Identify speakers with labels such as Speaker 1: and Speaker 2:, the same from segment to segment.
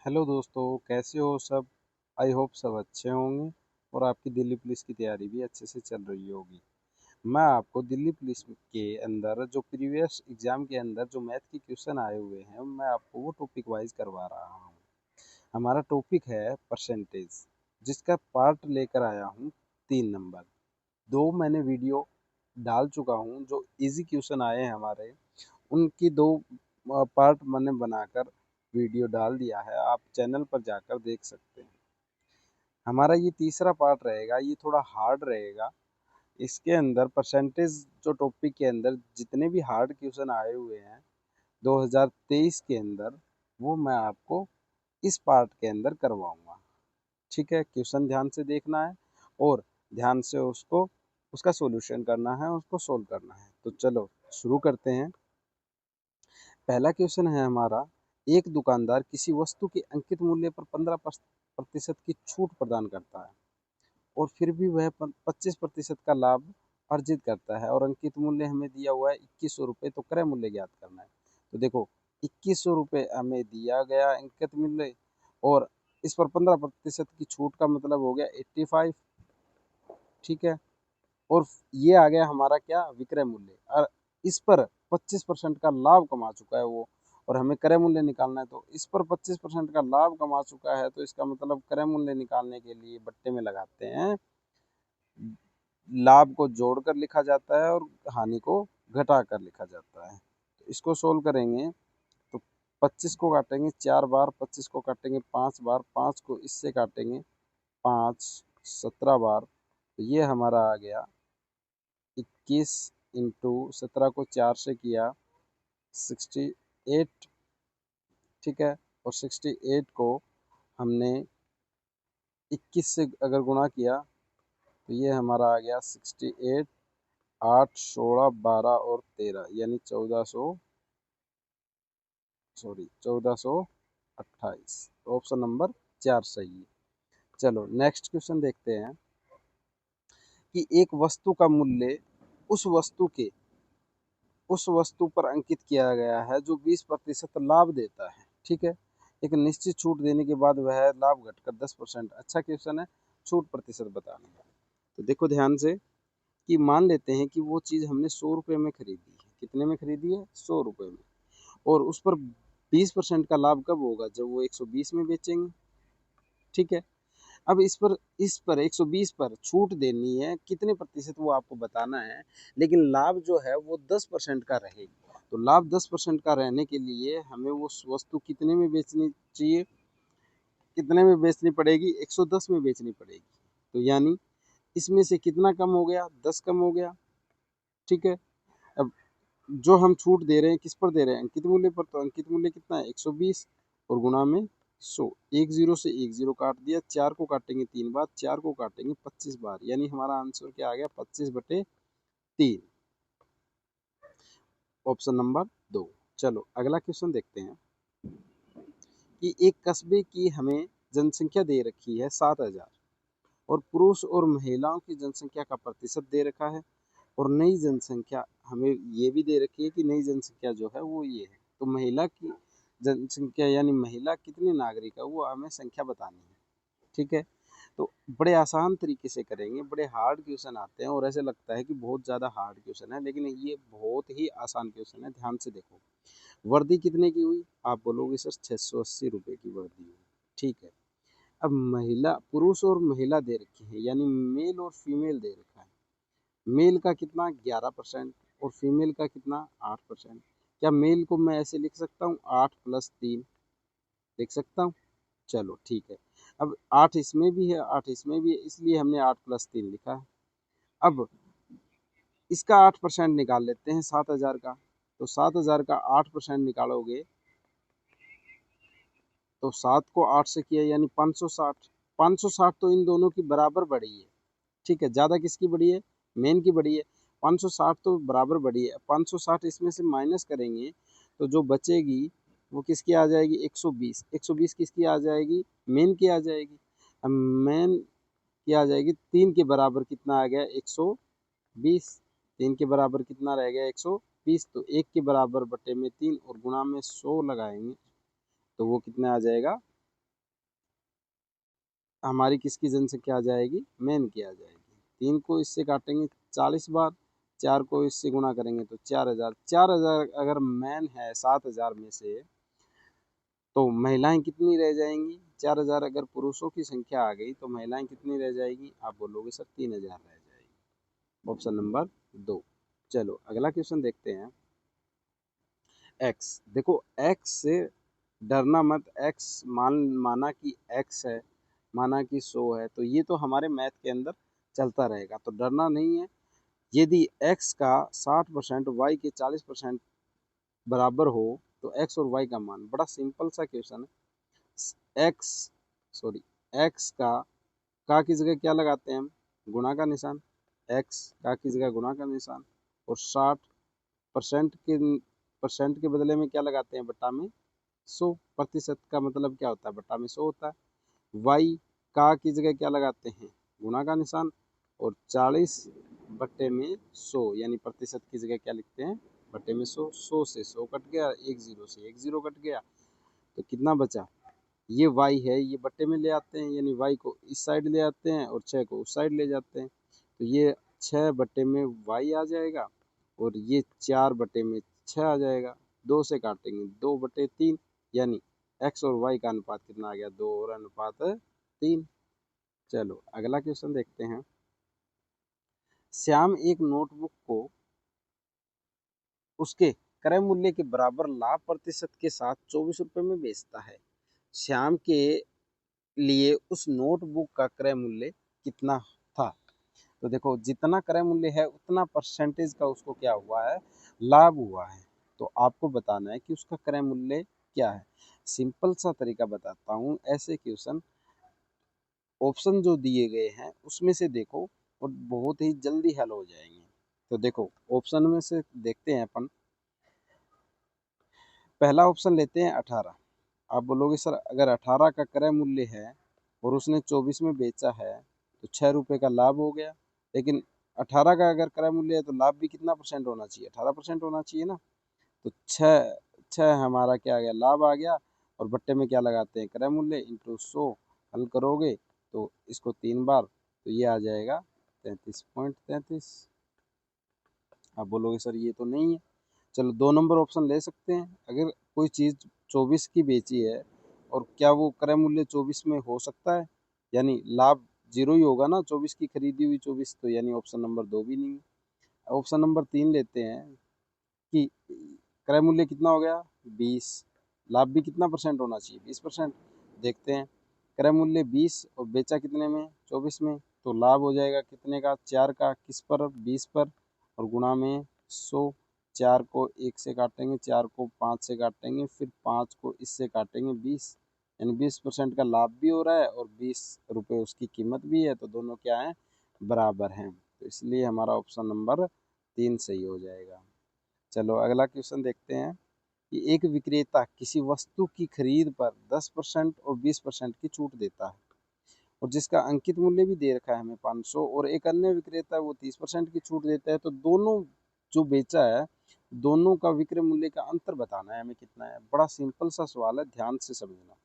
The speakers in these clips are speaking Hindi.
Speaker 1: हेलो दोस्तों, कैसे हो सब। आई होप सब अच्छे होंगे और आपकी दिल्ली पुलिस की तैयारी भी अच्छे से चल रही होगी। मैं आपको दिल्ली पुलिस के अंदर जो प्रीवियस एग्जाम के अंदर जो मैथ के क्वेश्चन आए हुए हैं, मैं आपको वो टॉपिक वाइज करवा रहा हूँ। हमारा टॉपिक है परसेंटेज, जिसका पार्ट लेकर आया हूँ 3 नंबर। दो मैंने वीडियो डाल चुका हूँ, जो इजी क्वेश्चन आए हैं हमारे, उनकी दो पार्ट मैंने बनाकर वीडियो डाल दिया है। आप चैनल पर जाकर देख सकते हैं। हमारा ये तीसरा पार्ट रहेगा, ये थोड़ा हार्ड रहेगा। इसके अंदर परसेंटेज जो टॉपिक के अंदर जितने भी हार्ड क्वेश्चन आए हुए हैं 2023 के अंदर, वो मैं आपको इस पार्ट के अंदर करवाऊंगा। ठीक है, क्वेश्चन ध्यान से देखना है और ध्यान से उसको उसका सॉल्यूशन करना है, उसको सोल्व करना है। तो चलो शुरू करते हैं। पहला क्वेश्चन है हमारा, एक दुकानदार किसी वस्तु के अंकित मूल्य पर 15% की छूट प्रदान करता है और फिर भी वह 25% का लाभ अर्जित करता है, और अंकित मूल्य हमें दिया हुआ है 2100 रुपये। तो क्रय मूल्य ज्ञात करना है। तो देखो, 2100 रुपये हमें दिया गया अंकित मूल्य, और इस पर 15% की छूट का मतलब हो गया 85। ठीक है, और ये आ गया हमारा क्या, विक्रय मूल्य। और इस पर 25% का लाभ कमा चुका है वो, और हमें क्रय मूल्य निकालना है। तो इस पर 25% का लाभ कमा चुका है, तो इसका मतलब क्रय मूल्य निकालने के लिए बट्टे में लगाते हैं, लाभ को जोड़कर लिखा जाता है और हानि को घटा कर लिखा जाता है। तो इसको सोल्व करेंगे तो 25 को काटेंगे 4 बार, 25 को काटेंगे 5 बार, 5 को इससे काटेंगे 5, 17 बार। तो ये हमारा आ गया 21 इंटू 17 को 4 से किया 68। ठीक है, और 68 को हमने 21 से अगर गुणा किया तो ये हमारा आ गया 68, 8, 16, 12 और 13, यानी 1428। ऑप्शन नंबर 4 सही है। चलो नेक्स्ट क्वेश्चन देखते हैं कि एक वस्तु का मूल्य उस वस्तु के उस वस्तु पर अंकित किया गया है जो 20% लाभ देता है। ठीक है, एक निश्चित छूट देने के बाद वह लाभ घटकर 10%। अच्छा क्वेश्चन है, छूट प्रतिशत बताना है। तो देखो ध्यान से कि मान लेते हैं कि वो चीज़ हमने 100 रुपये में खरीदी है। कितने में खरीदी है? 100 रुपये में। और उस पर 20% का लाभ कब होगा? जब वो 120 में बेचेंगे। ठीक है, अब इस पर 120 पर छूट देनी है, कितने प्रतिशत वो आपको बताना है। लेकिन लाभ जो है वो 10% का रहेगा। तो लाभ 10% का रहने के लिए हमें वो वस्तु कितने में बेचनी चाहिए, कितने में बेचनी पड़ेगी? 110 में बेचनी पड़ेगी। तो यानी इसमें से कितना कम हो गया? 10 कम हो गया। ठीक है, अब जो हम छूट दे रहे हैं किस पर दे रहे हैं? अंकित मूल्य पर। तो अंकित मूल्य कितना है? 120 और गुणा में 100। एक जीरो से एक जीरो काट दिया, 4 को काटेंगे 3 बार, 4 को काटेंगे 25 बार, यानी हमारा आंसर क्या आ गया? 25/3। Option number 2। चलो अगला क्वेश्चन देखते हैं कि एक कस्बे की हमें जनसंख्या दे रखी है 7000, और पुरुष और महिलाओं की जनसंख्या का प्रतिशत दे रखा है, और नई जनसंख्या हमें ये भी दे रखी है कि नई जनसंख्या जो है वो ये है। तो महिला की जनसंख्या यानी महिला कितने नागरिक है वो हमें संख्या बतानी है। ठीक है, तो बड़े आसान तरीके से करेंगे। बड़े हार्ड क्वेश्चन आते हैं और ऐसे लगता है कि बहुत ज़्यादा हार्ड क्वेश्चन है, लेकिन ये बहुत ही आसान क्वेश्चन है। ध्यान से देखो, वर्दी कितने की हुई? आप बोलोगे सर 680 रुपये की वर्दी हुई। ठीक है, अब महिला, पुरुष और महिला दे रखी है, यानी मेल और फीमेल दे रखा है। मेल का कितना? 11%, और फीमेल का कितना? 8%। क्या मेल को मैं ऐसे लिख सकता हूँ 8+3 लिख सकता हूँ? चलो ठीक है, अब 8 इसमें भी है, 8 इसमें भी है, इसलिए हमने 8+3 लिखा है। अब इसका 8% निकाल लेते हैं 7000 का। तो 7000 का 8% निकालोगे तो 7 को 8 से किया यानी 560। 560 तो इन दोनों की बराबर बढ़ी है। ठीक है, ज़्यादा किसकी बढ़ी है? मेन की बढ़ी है। 560 तो बराबर बढ़ी है। 560 इसमें से माइनस करेंगे तो जो बचेगी वो किसकी आ जाएगी? 120। 120 किसकी आ जाएगी? मेन की आ जाएगी। अब मेन की आ जाएगी 3 के बराबर कितना आ गया? 120। 3 के बराबर कितना रह गया? 120। तो 1 के बराबर बटे में 3 और गुणा में 100 लगाएंगे तो वो कितना आ जाएगा? हमारी किसकी जनसंख्या आ जाएगी, मेन की आ जाएगी। 3 को इससे काटेंगे 40 बार, 4 को इससे गुणा करेंगे तो 4000। 4000 अगर मैन है 7000 में से, तो महिलाएं कितनी रह जाएंगी? 4000 अगर पुरुषों की संख्या आ गई तो महिलाएं कितनी रह जाएगी? आप बोलोगे सर 3000 रह जाएगी। Option number 2। चलो अगला क्वेश्चन देखते हैं। एक्स, देखो एक्स से डरना मत। एक्स माना कि एक्स है, माना कि 100 है, तो ये तो हमारे मैथ के अंदर चलता रहेगा, तो डरना नहीं है। यदि एक्स का 60% वाई के 40% बराबर हो तो एक्स और वाई का मान, बड़ा सिंपल सा क्वेश्चन है। एक्स सॉरी एक्स का की जगह क्या लगाते हैं हम? गुणा का निशान। एक्स का की जगह गुणा का निशान, और 60% के बदले में क्या लगाते हैं? बट्टा में 100%। का मतलब क्या होता है? बट्टा में 100 होता है। वाई का की जगह क्या लगाते हैं? गुणा का निशान, और 40/100 यानी प्रतिशत की जगह क्या लिखते हैं? बट्टे में 100। 100 से 100 कट गया, एक जीरो से एक जीरो कट गया, तो कितना बचा? ये y है, ये बट्टे में ले आते हैं, यानी y को इस साइड ले आते हैं और 6 को उस साइड ले जाते हैं, तो ये 6 बट्टे में y आ जाएगा, और ये 4 बट्टे में 6 आ जाएगा। 2 से काटेंगे 2/3, यानी x और y का अनुपात कितना आ गया? 2 और अनुपात 3। चलो अगला क्वेश्चन देखते हैं। श्याम एक नोटबुक को उसके क्रय मूल्य के बराबर लाभ प्रतिशत के साथ 24 रुपए में बेचता है। श्याम के लिए उस नोटबुक का क्रय मूल्य कितना था? तो देखो जितना क्रय मूल्य है उतना परसेंटेज का उसको क्या हुआ है? लाभ हुआ है। तो आपको बताना है कि उसका क्रय मूल्य क्या है। सिंपल सा तरीका बताता हूँ। ऐसे क्वेश्चन ऑप्शन जो दिए गए हैं उसमें से देखो, और बहुत ही जल्दी हल हो जाएंगे। तो देखो ऑप्शन में से देखते हैं अपन। पहला ऑप्शन लेते हैं 18। आप बोलोगे सर अगर 18 का क्रय मूल्य है और उसने 24 में बेचा है तो 6 रुपये का लाभ हो गया। लेकिन 18 का अगर क्रय मूल्य है तो लाभ भी कितना परसेंट होना चाहिए? 18% होना चाहिए ना। तो 6 हमारा क्या आ गया? लाभ आ गया। और बट्टे में क्या लगाते हैं? क्रय मूल्य इंटू 100। हल करोगे तो इसको 3 बार, तो ये आ जाएगा 33.33। आप बोलोगे सर ये तो नहीं है। चलो 2 नंबर ऑप्शन ले सकते हैं। अगर कोई चीज़ 24 की बेची है और क्या वो क्रय मूल्य 24 में हो सकता है? यानी लाभ जीरो ही होगा ना, 24 की खरीदी हुई 24, तो यानी ऑप्शन नंबर 2 भी नहीं है। ऑप्शन नंबर 3 लेते हैं कि क्रय मूल्य कितना हो गया? 20। लाभ भी कितना परसेंट होना चाहिए? 20%। देखते हैं क्रय मूल्य 20 और बेचा कितने में? 24 में, तो लाभ हो जाएगा कितने का? 4 का। किस पर? 20 पर, और गुणा में 100। 4 को 1 से काटेंगे, 4 को 5 से काटेंगे, फिर 5 को इससे काटेंगे 20, यानी 20% का लाभ भी हो रहा है और 20 रुपये उसकी कीमत भी है, तो दोनों क्या है? बराबर हैं। तो इसलिए हमारा ऑप्शन नंबर 3 सही हो जाएगा। चलो अगला क्वेश्चन देखते हैं कि एक विक्रेता किसी वस्तु की खरीद पर 10% और 20% की छूट देता है, और जिसका अंकित मूल्य भी दे रखा है हमें 500, और एक अन्य विक्रेता वो 30% की छूट देता है, तो दोनों जो बेचा है दोनों का विक्रय मूल्य का अंतर बताना है हमें कितना है। बड़ा सिंपल सा सवाल है, ध्यान से समझना।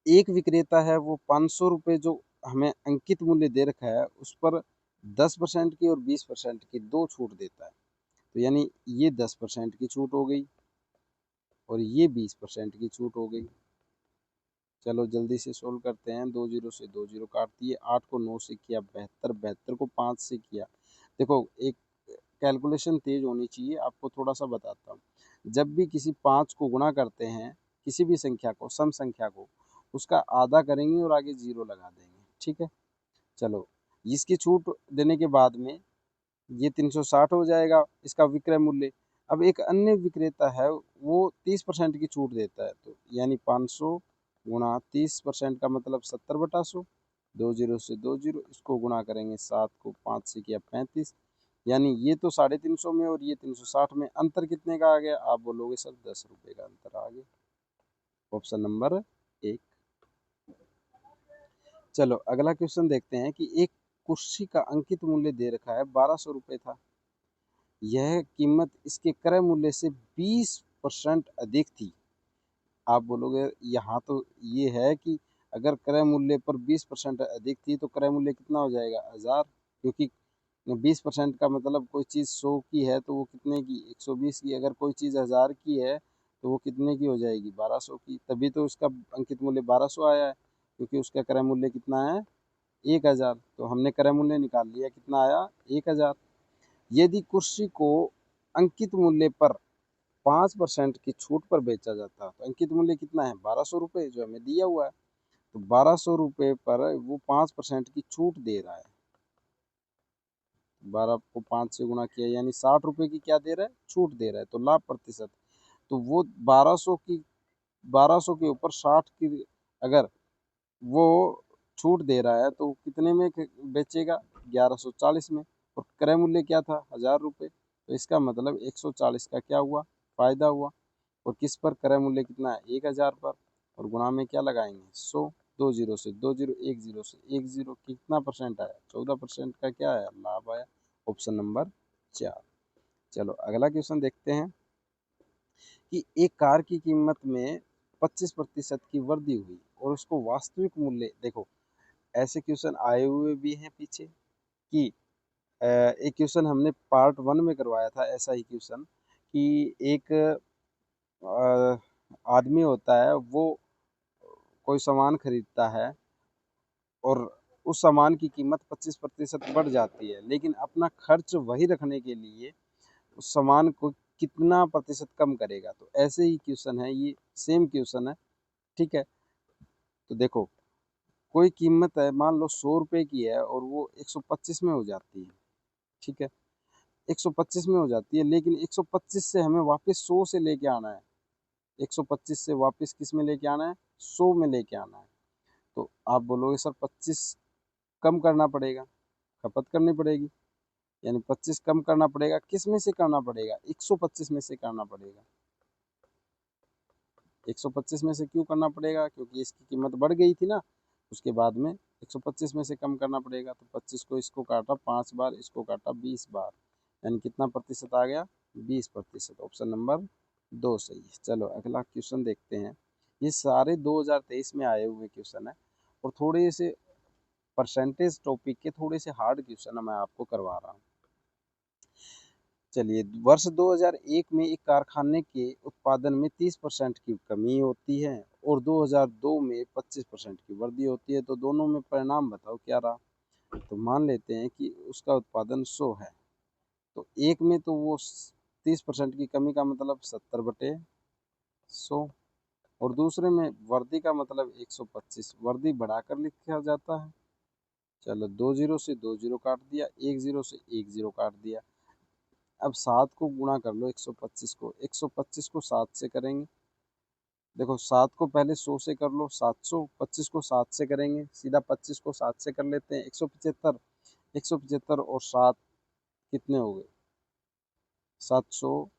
Speaker 1: एक विक्रेता है वो 500 रुपये जो हमें अंकित मूल्य दे रखा है उस पर 10% की और 20% की दो छूट देता है, तो यानी ये 10% की छूट हो गई और ये 20% की छूट हो गई। चलो जल्दी से सोल्व करते हैं। 2 जीरो से 2 जीरो काट दिए, 8 को 9 से किया 72, 72 को 5 से किया। देखो एक कैलकुलेशन तेज होनी चाहिए, आपको थोड़ा सा बताता हूँ। जब भी किसी 5 को गुणा करते हैं, किसी भी संख्या को, सम संख्या को, उसका आधा करेंगे और आगे जीरो लगा देंगे, ठीक है। चलो इसकी छूट देने के बाद में ये 360 हो जाएगा इसका विक्रय मूल्य। अब एक अन्य विक्रेता है वो 30% की छूट देता है, तो यानी 500 गुणा 30% का मतलब 70/100। 2 जीरो से 2 जीरो, इसको गुणा करेंगे 7 को 5 से किया 35, यानी ये तो 350 में और ये 360 में, अंतर कितने का आ गया? आप बोलोगे सर 10 रुपये का अंतर आ गया। Option number 1। चलो अगला क्वेश्चन देखते हैं कि एक कुर्सी का अंकित मूल्य दे रखा है 1200 रुपये था। यह कीमत इसके क्रय मूल्य से 20% अधिक थी। आप बोलोगे यहाँ तो ये है कि अगर क्रय मूल्य पर 20% अधिक थी तो क्रय मूल्य कितना हो जाएगा 1000, क्योंकि 20% का मतलब कोई चीज़ 100 की है तो वो कितने की 120 की, अगर कोई चीज़ 1000 की है तो वो कितने की हो जाएगी 1200 की, तभी तो उसका अंकित मूल्य 1200 आया है, क्योंकि उसका क्रय मूल्य कितना है 1000। तो हमने क्रय मूल्य निकाल लिया, कितना आया 1000। यदि कुर्सी को अंकित मूल्य पर 5% की छूट पर बेचा जाता तो अंकित मूल्य कितना है 1200 रुपये, जो हमें दिया हुआ है। तो 1200 रुपये पर वो 5% की छूट दे रहा है, 12 को 5 से गुणा किया यानी 60 रुपये की क्या दे रहा है छूट दे रहा है, तो लाभ प्रतिशत। तो वो 1200 के ऊपर 60 की अगर वो छूट दे रहा है तो कितने में बेचेगा 1140 में, और क्रय मूल्य क्या था 1000 रुपये, तो इसका मतलब 140 का क्या हुआ फायदा हुआ। और किस पर क्रय मूल्य कितना है 1000 पर, और गुणा में क्या लगाएंगे 100, 2 जीरो से 2 जीरो, 1 जीरो से 1 जीरो, कितना परसेंट आया 14% का क्या आया लाभ आया, ऑप्शन नंबर 4। चलो अगला क्वेश्चन देखते हैं कि एक कार की कीमत में 25% की वृद्धि हुई और उसको वास्तविक मूल्य, देखो ऐसे क्वेश्चन आए हुए भी हैं पीछे कि एक क्वेश्चन हमने पार्ट 1 में करवाया था ऐसा ही क्वेश्चन, कि एक आदमी होता है, वो कोई सामान खरीदता है और उस सामान की कीमत 25% बढ़ जाती है, लेकिन अपना खर्च वही रखने के लिए उस सामान को कितना प्रतिशत कम करेगा। तो ऐसे ही क्वेश्चन है, ये सेम क्वेश्चन है, ठीक है। तो देखो कोई कीमत है मान लो 100 रुपये की है और वो 125 में हो जाती है, ठीक है, 125 में हो जाती है, लेकिन 125 से हमें वापस 100 से लेके आना है, 125 से वापस किस में लेके आना है 100 में लेके आना है। तो आप बोलोगे सर 25 कम करना पड़ेगा, खपत करनी पड़ेगी, यानी 25 कम करना पड़ेगा, किस में से करना पड़ेगा 125 में से करना पड़ेगा। 125 में से क्यों करना पड़ेगा, क्योंकि इसकी कीमत बढ़ गई थी ना, उसके बाद में 125 में से कम करना पड़ेगा। तो 25 को इसको काटा 5 बार, इसको काटा 20 बार, यानी कितना प्रतिशत आ गया 20%। ऑप्शन नंबर 2 सही है। चलो अगला क्वेश्चन देखते हैं। ये सारे 2023 में आए हुए क्वेश्चन है और थोड़े से परसेंटेज टॉपिक के थोड़े से हार्ड क्वेश्चन मैं आपको करवा रहा हूँ। चलिए, वर्ष 2001 में एक कारखाने के उत्पादन में 30% की कमी होती है और 2002 में 25% की वृद्धि होती है, तो दोनों में परिणाम बताओ क्या रहा। तो मान लेते हैं कि उसका उत्पादन 100 है, तो एक में तो वो 30% की कमी का मतलब 70/100, और दूसरे में वृद्धि का मतलब 125, वृद्धि बढ़ाकर लिखा जाता है। चलो 2 जीरो से 2 जीरो काट दिया, 1 जीरो से 1 जीरो काट दिया। अब 7 को गुणा कर लो 125 को, 125 को 7 से करेंगे, देखो 7 को पहले 100 से कर लो 700, 25 को 7 से करेंगे सीधा 25 को 7 से कर लेते हैं 175, 175 और 7 कितने हो गए 700,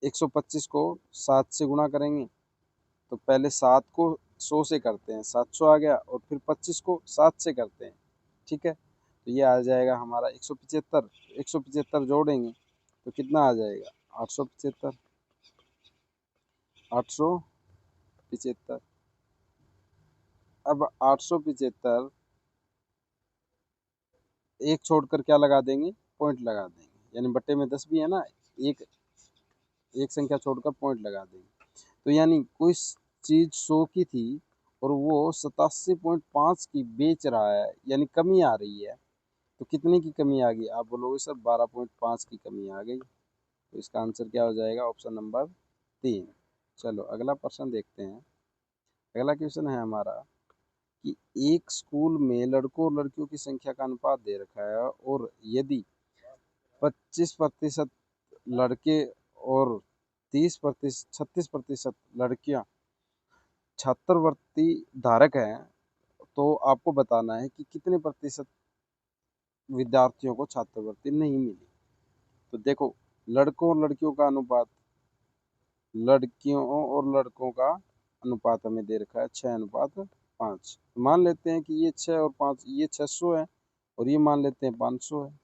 Speaker 1: 125 को 7 से गुणा करेंगे तो पहले 7 को 100 से करते हैं 700 आ गया, और फिर 25 को 7 से करते हैं, ठीक है। तो ये आ जाएगा हमारा 175, 175 जोड़ेंगे तो कितना आ जाएगा 875, 875। अब 875 एक छोड़कर क्या लगा देंगे पॉइंट लगा देंगे, यानी बट्टे में 10 भी है ना, एक एक संख्या छोड़कर पॉइंट लगा देंगे। तो यानी कोई चीज़ 100 की थी और वो 87.5 की बेच रहा है, यानी कमी आ रही है, तो कितने की कमी आ गई आप बोलोगे सर 12.5 की कमी आ गई। तो इसका आंसर क्या हो जाएगा ऑप्शन नंबर 3। चलो अगला प्रश्न देखते हैं। अगला क्वेश्चन है हमारा कि एक स्कूल में लड़कों और लड़कियों की संख्या का अनुपात दे रखा है, और यदि 25% लड़के और 36% लड़कियां छात्रवृत्ति धारक हैं, तो आपको बताना है कि कितने प्रतिशत विद्यार्थियों को छात्रवृत्ति नहीं मिली। तो देखो लड़कों और लड़कियों का अनुपात, लड़कियों और लड़कों का अनुपात हमें दे रखा है 6:5। मान लेते हैं कि ये 6 और 5, ये 600 है और ये मान लेते हैं 500 है,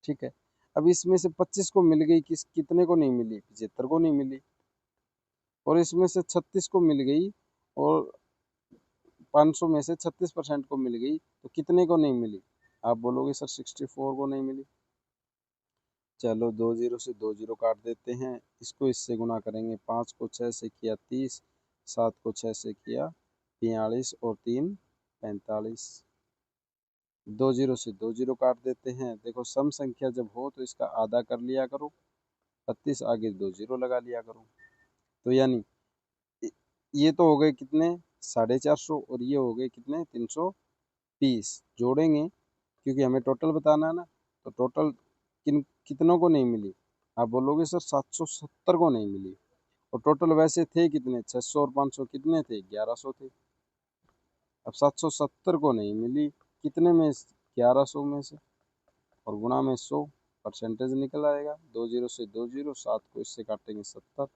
Speaker 1: ठीक है। अब इसमें से 25 को मिल गई, कितने को नहीं मिली 75 को नहीं मिली, और इसमें से 36 को मिल गई और 500 में से 36% को मिल गई, तो कितने को नहीं मिली? आप बोलोगे सर 64 को नहीं मिली। चलो 2 जीरो से 2 जीरो काट देते हैं, इसको इससे गुणा करेंगे। 5 को 6 से किया 30, 7 को 6 से किया 42 और 3 45। 2 जीरो से 2 जीरो काट देते हैं। देखो सम संख्या जब हो तो इसका आधा कर लिया करो, 32 आगे 2 जीरो लगा लिया करो। तो यानी ये तो हो गए कितने 450 और ये हो गए कितने 320। जोड़ेंगे क्योंकि हमें टोटल बताना है ना, तो टोटल कितनों को नहीं मिली? आप बोलोगे सर 770 को नहीं मिली। और टोटल वैसे थे कितने? 600 और 500 कितने थे? 1100 थे। अब 770 को नहीं मिली, कितने में? 1100 में से, और गुणा में 100, परसेंटेज निकल आएगा। 2 जीरो से 2 जीरो, 7 को इससे काटेंगे 70,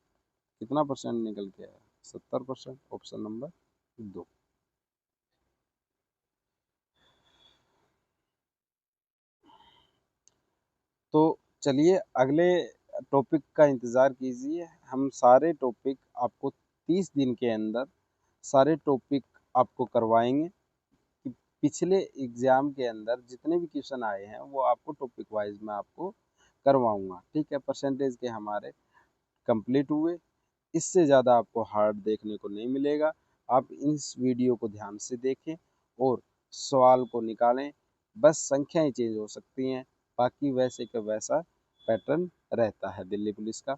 Speaker 1: कितना परसेंट निकल के आया? 70%। Option number 2। तो चलिए अगले टॉपिक का इंतज़ार कीजिए। हम सारे टॉपिक आपको 30 दिन के अंदर सारे टॉपिक आपको करवाएंगे कि पिछले एग्ज़ाम के अंदर जितने भी क्वेश्चन आए हैं वो आपको टॉपिक वाइज मैं आपको करवाऊंगा। ठीक है, परसेंटेज के हमारे कंप्लीट हुए। इससे ज़्यादा आपको हार्ड देखने को नहीं मिलेगा। आप इस वीडियो को ध्यान से देखें और सवाल को निकालें। बस संख्याएं चेंज हो सकती हैं, बाकी वैसे का वैसा पैटर्न रहता है दिल्ली पुलिस का।